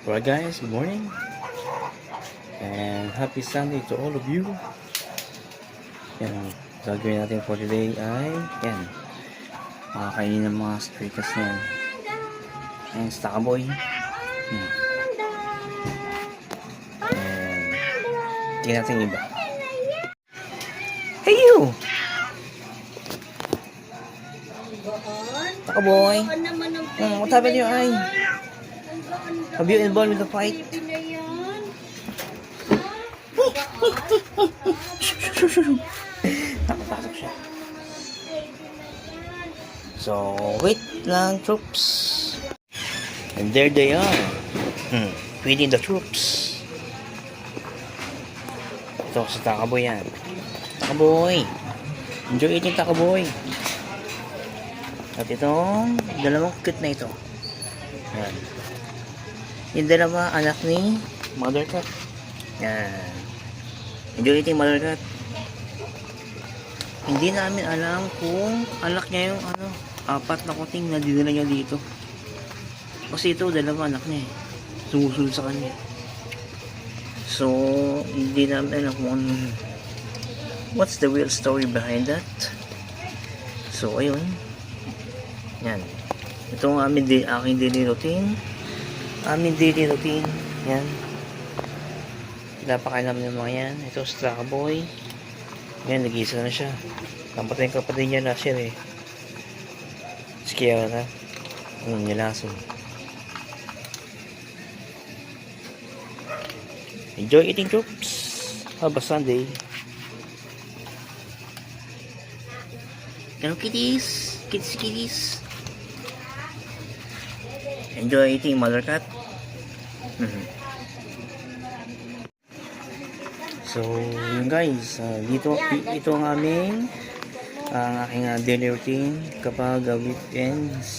Alright guys, good morning and happy Sunday to all of you. Yan, gagawin natin for today ay yan, makakainin ng mga strikas na yan. Yan, Starboy. And tingnan natin yung iba. Hey you! Starboy! What happened to your eye? Have you involved with the fight? Nakapasok siya. So, wait lang, troops. And there they are. Feeding the troops. Ito, si Takaboy yan. Takaboy! Enjoy eating Takaboy. At itong dalawang cute na ito. Yan. Yung dalawa anak ni Mother Cat. Yan. Enjoy eating Mother Cat. Hindi namin alam kung anak niya yung apat na kuting na dinala niya dito. Kasi ito, dalawa anak niya eh. Sumusunod sa kanya. So, hindi namin alam kung what's the real story behind that. So, ayun. Yan. Ito ang aking daily routine. Yan. Pinapakain namin yung mga yan. Ito, Starboy. Yan, nag-iisa na siya. Nampatay yung kapatid niya last year eh. Kaya na. Nilason. Enjoy eating troops. Have a Sunday. Hello kitties. Kitties. Enjoy eating Mother Cat. So, yun guys, ito ang aking daily routine kapag weekends.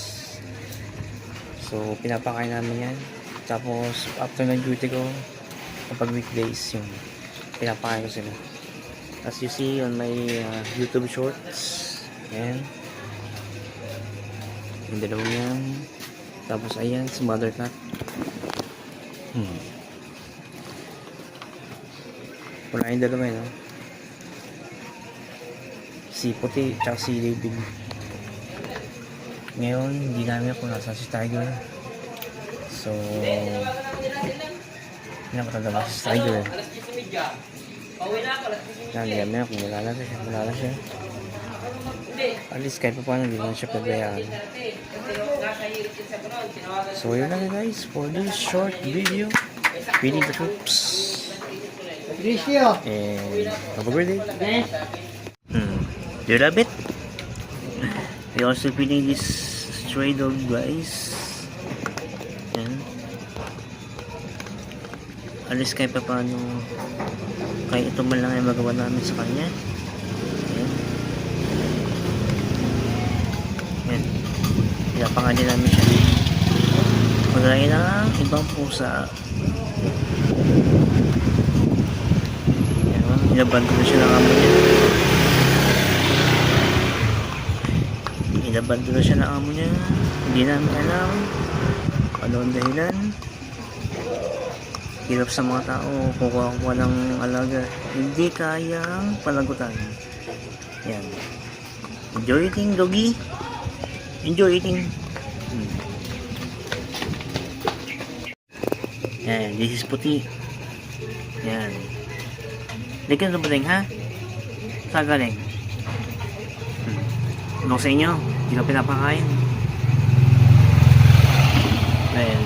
So, pinapakain namin yan. Tapos, after ng duty ko, kapag weekdays, yung pinapakain ko sila. As you see on my YouTube shorts, yan. Yung dalawang yan. Tapos, ayan, si Mother Cat. Wala yung dalawa yun, no? Si Puti, tsaka si David. Ngayon, hindi namin kung nasa si Tiger. So, pinakatagaba si Tiger. Hindi namin kung wala na siya. At least kahit pa paano, hindi na siya pagbayaan. So, yun lang guys, for this short video, feeding the troops. And have a great day. Do you love it? We also feeding this stray dog guys. Yan. Alis kahit pa paano, kahit ito man lang ay magawa namin sa kanya. Yan. Yan. Pinapanganin namin siya. Magaya ng ibang pusa. Inabando na siya ng amo niya. Hindi namin alam ano ang dahilan. Hirap sa mga tao kukuha ng alaga, hindi kayang palagutan. Yan. Enjoy eating doggy. Enjoy eating. Yan, this is Puti. Yan. Likan sa buting ha? Saan galing? Ano sa inyo? Hindi ka pinapakain. Dahil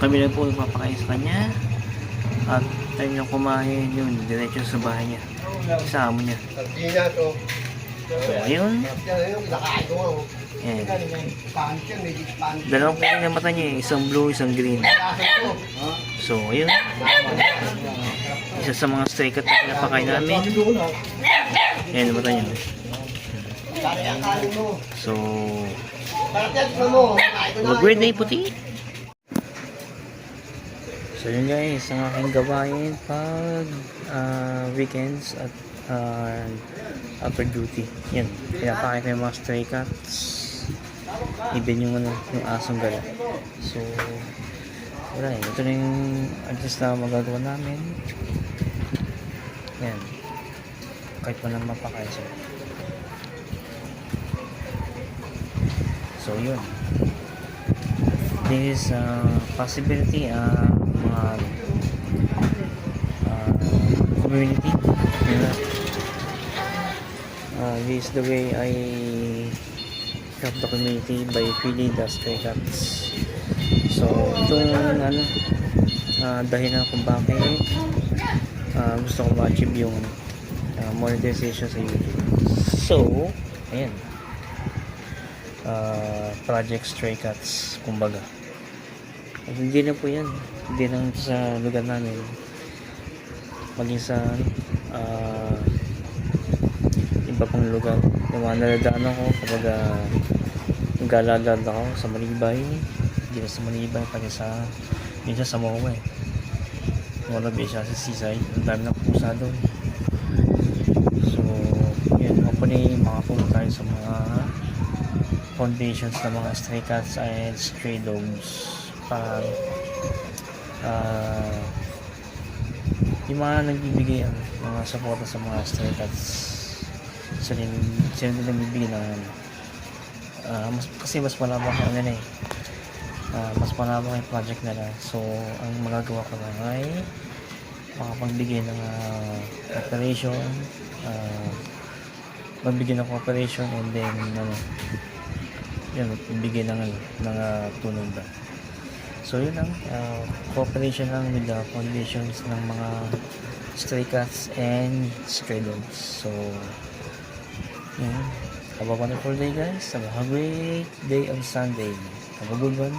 kami lang po ipapakain sa kanya. At tayo niyang kumain yun. Diretso sa bahay niya. Sa amo niya. So ayun. Yan. Dalawang kulay na mata niya. Isang blue, isang green. So ayun. Isa sa mga stray cat na pinapakain namin. Yan, mata niya. So, mag-great day Puti. So yun guys, ang aking gawain pag weekends at after duty. Yan, pinapakain ko yung mga stray cats. Even yung yung asong gala. So wala eh. Ito na yung adjust na magagawa namin. Yan. Kahit pa lang mapakaisa. So yun. This is possibility mga community. Yeah. This is the way I help the community by feeding the stray cats. So itong dahilan kung bakit gusto ko ma-achieve yung monetization sa YouTube. So ayan, Project Stray Cats kumbaga. At hindi na po yan, hindi lang sa lugar namin, maging sa iba pang lugar. Yung mga naladaan ako kapag naglalagad ako sa Malibay, hindi na sa Malibay, pati sa minsan sa Moa eh. Walabi siya sa seaside, ang dami ng pusa doon. So yun, hopefully makapunta tayo sa mga foundations ng mga stray cats and stray dogs para yung mga nagbibigay mga suporta sa mga stray cats, sila din nagbibigay ng kasi mas malabak mas malabak yung project nila. So ang magagawa ko lang ay makapagbigay ng cooperation, magbigay ng cooperation, and then yun, magbigay ng tulong ba. So yun lang, cooperation lang with the foundations ng mga stray cats and stray dogs. So yun, have a wonderful day guys. Have a great day on Sunday. Have a good one.